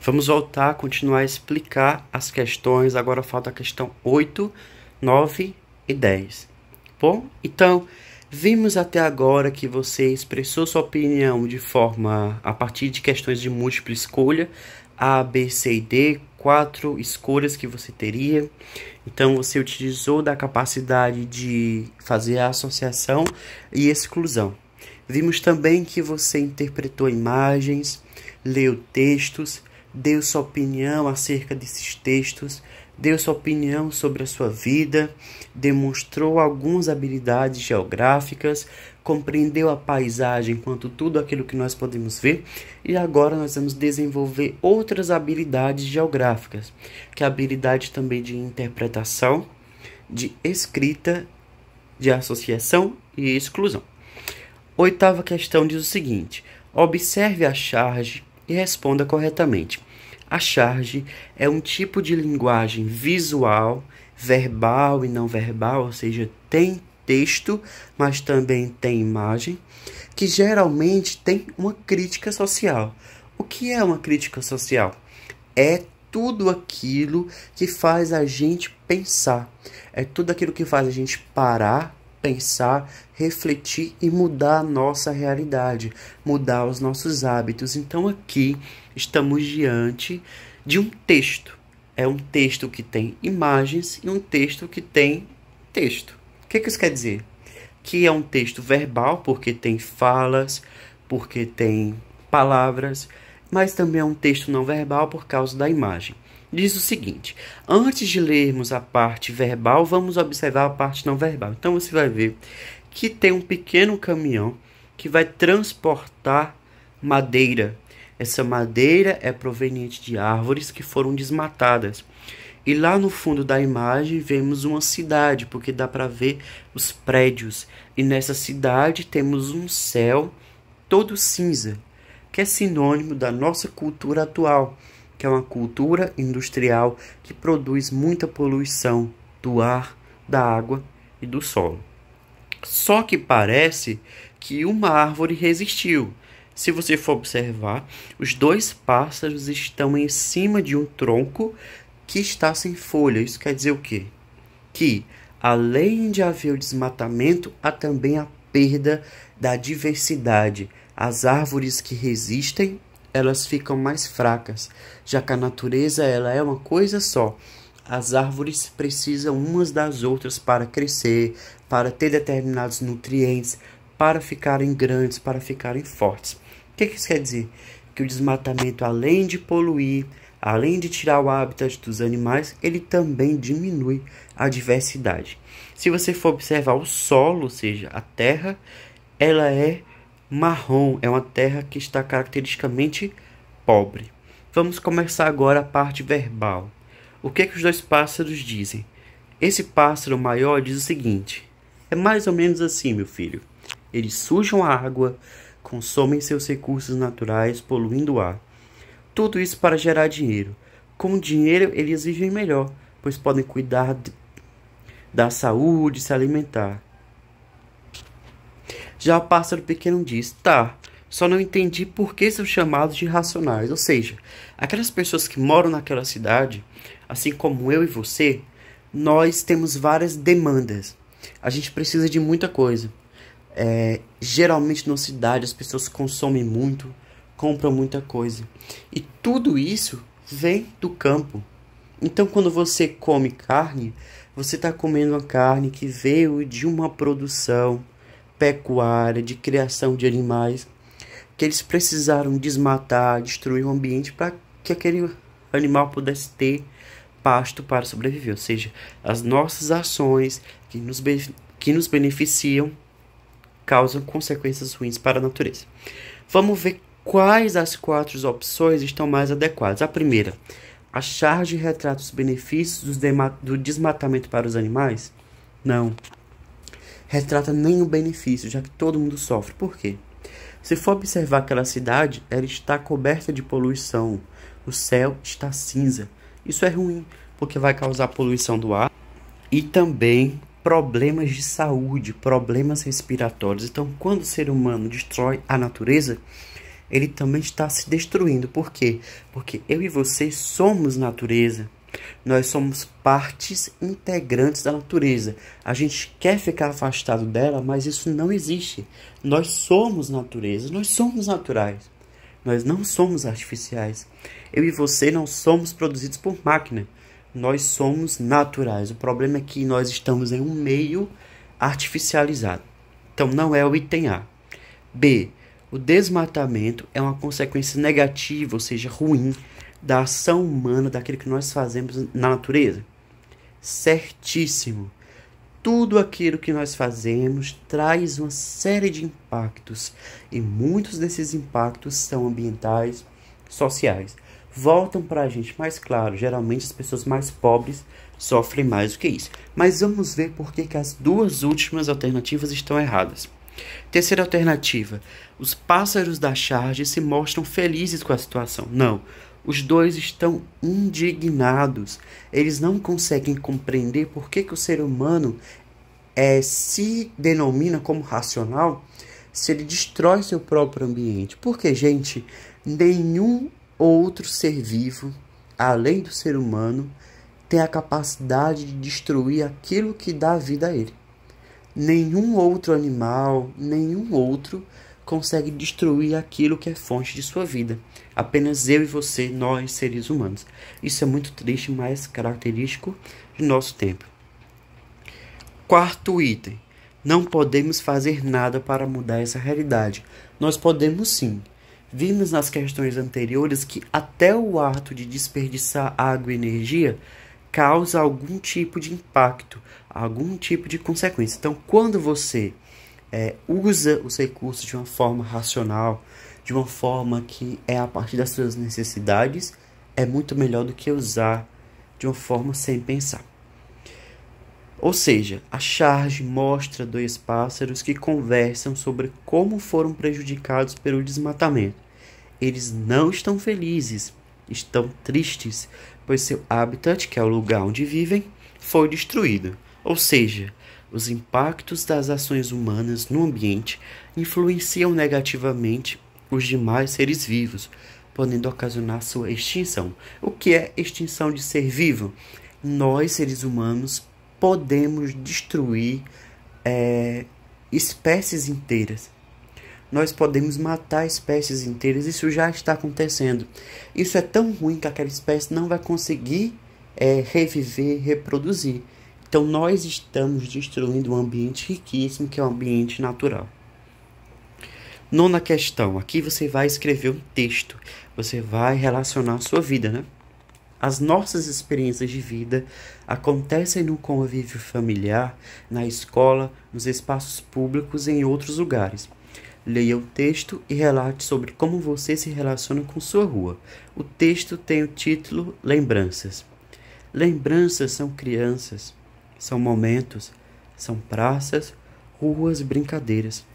Vamos voltar a continuar a explicar as questões. Agora falta a questão 8, 9 e 10. Bom, então, vimos até agora que você expressou sua opinião de forma a partir de questões de múltipla escolha, A, B, C e D, 4 escolhas que você teria. Então, você utilizou da capacidade de fazer a associação e exclusão. Vimos também que você interpretou imagens, leu textos, deu sua opinião acerca desses textos, deu sua opinião sobre a sua vida, demonstrou algumas habilidades geográficas, compreendeu a paisagem quanto tudo aquilo que nós podemos ver, e agora nós vamos desenvolver outras habilidades geográficas, que é a habilidade também de interpretação, de escrita, de associação e exclusão. Oitava questão diz o seguinte: observe a charge e responda corretamente. A charge é um tipo de linguagem visual, verbal e não verbal, ou seja, tem texto, mas também tem imagem, que geralmente tem uma crítica social. O que é uma crítica social? É tudo aquilo que faz a gente pensar, é tudo aquilo que faz a gente parar, pensar, refletir e mudar a nossa realidade, mudar os nossos hábitos. Então aqui estamos diante de um texto. É um texto que tem imagens e um texto que tem texto. O que isso quer dizer? Que é um texto verbal, porque tem falas, porque tem palavras, mas também é um texto não verbal por causa da imagem. Diz o seguinte: antes de lermos a parte verbal, vamos observar a parte não verbal. Então você vai ver que tem um pequeno caminhão que vai transportar madeira. Essa madeira é proveniente de árvores que foram desmatadas. E lá no fundo da imagem vemos uma cidade, porque dá para ver os prédios. E nessa cidade temos um céu todo cinza, que é sinônimo da nossa cultura atual, que é uma cultura industrial que produz muita poluição do ar, da água e do solo. Só que parece que uma árvore resistiu. Se você for observar, os dois pássaros estão em cima de um tronco que está sem folha. Isso quer dizer o quê? Que, além de haver o desmatamento, há também a perda da diversidade. As árvores que resistem, elas ficam mais fracas, já que a natureza ela é uma coisa só. As árvores precisam umas das outras para crescer, para ter determinados nutrientes, para ficarem grandes, para ficarem fortes. O que isso quer dizer? Que o desmatamento, além de poluir, além de tirar o habitat dos animais, ele também diminui a diversidade. Se você for observar o solo, ou seja, a terra, ela é marrom, é uma terra que está caracteristicamente pobre. Vamos começar agora a parte verbal. O que os dois pássaros dizem? Esse pássaro maior diz o seguinte: é mais ou menos assim, meu filho. Eles sujam a água, consomem seus recursos naturais, poluindo o ar. Tudo isso para gerar dinheiro. Com o dinheiro, eles vivem melhor, pois podem cuidar da saúde e se alimentar. Já o pássaro pequeno diz: tá, só não entendi por que são chamados de irracionais. Ou seja, aquelas pessoas que moram naquela cidade, assim como eu e você, nós temos várias demandas. A gente precisa de muita coisa. Geralmente na cidade as pessoas consomem muito, compram muita coisa. E tudo isso vem do campo. Então quando você come carne, você está comendo uma carne que veio de uma produção pecuária, de criação de animais, que eles precisaram desmatar, destruir o ambiente para que aquele animal pudesse ter pasto para sobreviver. Ou seja, as nossas ações que nos beneficiam causam consequências ruins para a natureza. Vamos ver quais as 4 opções estão mais adequadas. A primeira: a charge retrata os benefícios do desmatamento para os animais? Não. Retrata nenhum benefício, já que todo mundo sofre. Por quê? Se for observar aquela cidade, ela está coberta de poluição. O céu está cinza. Isso é ruim, porque vai causar poluição do ar e também problemas de saúde, problemas respiratórios. Então, quando o ser humano destrói a natureza, ele também está se destruindo. Por quê? Porque eu e você somos natureza. Nós somos partes integrantes da natureza. A gente quer ficar afastado dela, mas isso não existe. Nós somos natureza, nós somos naturais. Nós não somos artificiais. Eu e você não somos produzidos por máquina. Nós somos naturais. O problema é que nós estamos em um meio artificializado. Então não é o item A. B. O desmatamento é uma consequência negativa, ou seja, ruim, da ação humana, daquilo que nós fazemos na natureza. Certíssimo. Tudo aquilo que nós fazemos traz uma série de impactos, e muitos desses impactos são ambientais, sociais. Voltam para a gente, mais claro, geralmente as pessoas mais pobres sofrem mais do que isso. Mas vamos ver por que as duas últimas alternativas estão erradas. Terceira alternativa: os pássaros da charge se mostram felizes com a situação. Não, os dois estão indignados. Eles não conseguem compreender por que o ser humano se denomina como racional se ele destrói seu próprio ambiente. Porque, gente, nenhum outro ser vivo, além do ser humano, tem a capacidade de destruir aquilo que dá vida a ele. Nenhum outro animal, nenhum outro consegue destruir aquilo que é fonte de sua vida. Apenas eu e você, nós, seres humanos. Isso é muito triste, mas característico de nosso tempo. Quarto item: não podemos fazer nada para mudar essa realidade. Nós podemos sim. Vimos nas questões anteriores que até o ato de desperdiçar água e energia causa algum tipo de impacto, algum tipo de consequência. Então, quando você usa os recursos de uma forma racional, de uma forma que é a partir das suas necessidades, é muito melhor do que usar de uma forma sem pensar. Ou seja, a charge mostra dois pássaros que conversam sobre como foram prejudicados pelo desmatamento. Eles não estão felizes, estão tristes, pois seu habitat, que é o lugar onde vivem, foi destruído. Ou seja, os impactos das ações humanas no ambiente influenciam negativamente os demais seres vivos, podendo ocasionar sua extinção. O que é extinção de ser vivo? Nós, seres humanos, podemos destruir espécies inteiras. Nós podemos matar espécies inteiras. Isso já está acontecendo. Isso é tão ruim que aquela espécie não vai conseguir reviver, reproduzir. Então nós estamos destruindo um ambiente riquíssimo, que é um ambiente natural. Nona questão. Aqui você vai escrever um texto. Você vai relacionar a sua vida, né? As nossas experiências de vida acontecem no convívio familiar, na escola, nos espaços públicos e em outros lugares. Leia o texto e relate sobre como você se relaciona com sua rua. O texto tem o título Lembranças. Lembranças são crianças, são momentos, são praças, ruas e brincadeiras.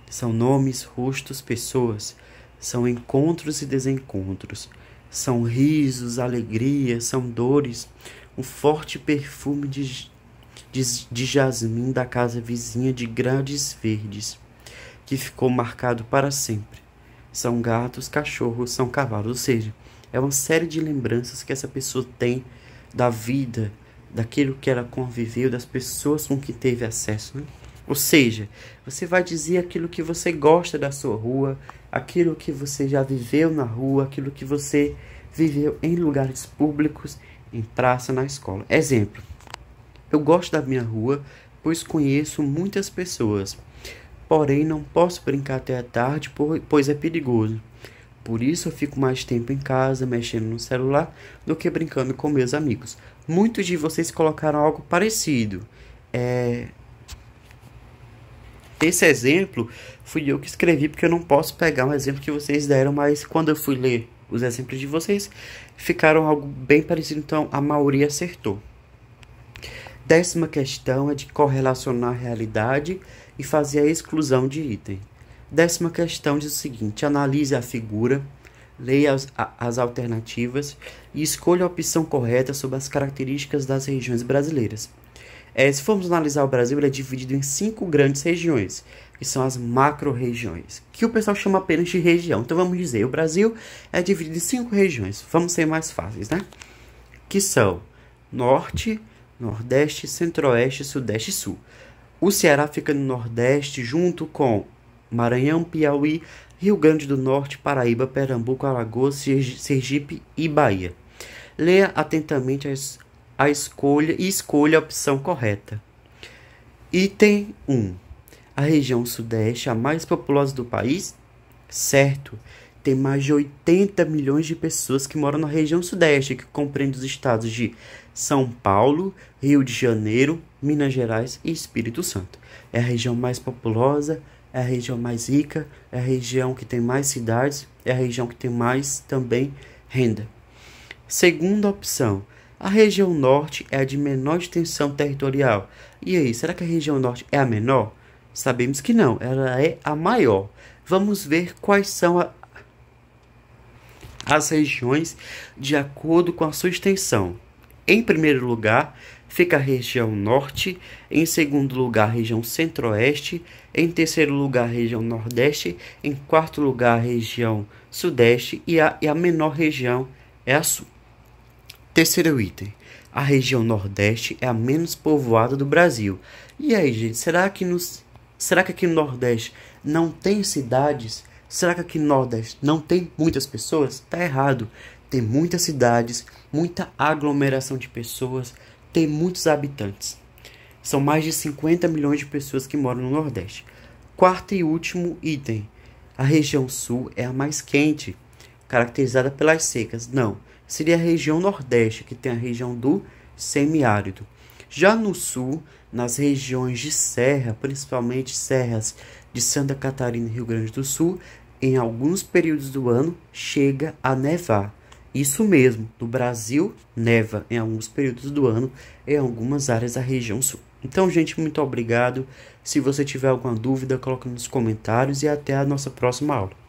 São nomes, rostos, pessoas. São encontros e desencontros. São risos, alegrias, são dores. Um forte perfume de jasmim da casa vizinha de grades verdes, que ficou marcado para sempre. São gatos, cachorros, são cavalos. Ou seja, é uma série de lembranças que essa pessoa tem da vida, daquilo que ela conviveu, das pessoas com que teve acesso, né? Ou seja, você vai dizer aquilo que você gosta da sua rua, aquilo que você já viveu na rua, aquilo que você viveu em lugares públicos, em praça, na escola. Exemplo: eu gosto da minha rua, pois conheço muitas pessoas. Porém, não posso brincar até a tarde, pois é perigoso. Por isso, eu fico mais tempo em casa, mexendo no celular, do que brincando com meus amigos. Muitos de vocês colocaram algo parecido. Esse exemplo fui eu que escrevi, porque eu não posso pegar um exemplo que vocês deram, mas quando eu fui ler os exemplos de vocês, ficaram algo bem parecido, então a maioria acertou. 10ª questão é de correlacionar a realidade e fazer a exclusão de item. 10ª questão diz o seguinte: analise a figura, leia as alternativas e escolha a opção correta sobre as características das regiões brasileiras. Se formos analisar o Brasil, ele é dividido em 5 grandes regiões, que e são as macro-regiões, que o pessoal chama apenas de região. Então vamos dizer, o Brasil é dividido em 5 regiões, vamos ser mais fáceis, né? Que são Norte, Nordeste, Centro-Oeste, Sudeste e Sul. O Ceará fica no Nordeste junto com Maranhão, Piauí, Rio Grande do Norte, Paraíba, Pernambuco, Alagoas, Sergipe e Bahia. Leia atentamente a escolha e escolha a opção correta. Item 1. A região Sudeste é a mais populosa do país? Certo. Tem mais de 80 milhões de pessoas que moram na região Sudeste, que compreende os estados de São Paulo, Rio de Janeiro, Minas Gerais e Espírito Santo. É a região mais populosa, é a região mais rica, é a região que tem mais cidades, é a região que tem mais também renda. Segunda opção. A região Norte é a de menor extensão territorial. E aí, será que a região Norte é a menor? Sabemos que não, ela é a maior. Vamos ver quais são as regiões de acordo com a sua extensão. Em primeiro lugar, fica a região Norte, em segundo lugar, a região Centro-Oeste, em terceiro lugar, a região Nordeste, em quarto lugar, a região Sudeste e a menor região é a Sul. Terceiro item, a região Nordeste é a menos povoada do Brasil. E aí, gente, será que aqui no Nordeste não tem cidades? Será que aqui no Nordeste não tem muitas pessoas? Tá errado. Tem muitas cidades, muita aglomeração de pessoas, tem muitos habitantes. São mais de 50 milhões de pessoas que moram no Nordeste. Quarto e último item. A região Sul é a mais quente, caracterizada pelas secas. Não, seria a região Nordeste, que tem a região do semiárido. Já no Sul, nas regiões de serra, principalmente serras de Santa Catarina e Rio Grande do Sul, em alguns períodos do ano chega a nevar. Isso mesmo, no Brasil neva em alguns períodos do ano em algumas áreas da região Sul. Então, gente, muito obrigado. Se você tiver alguma dúvida, coloque nos comentários e até a nossa próxima aula.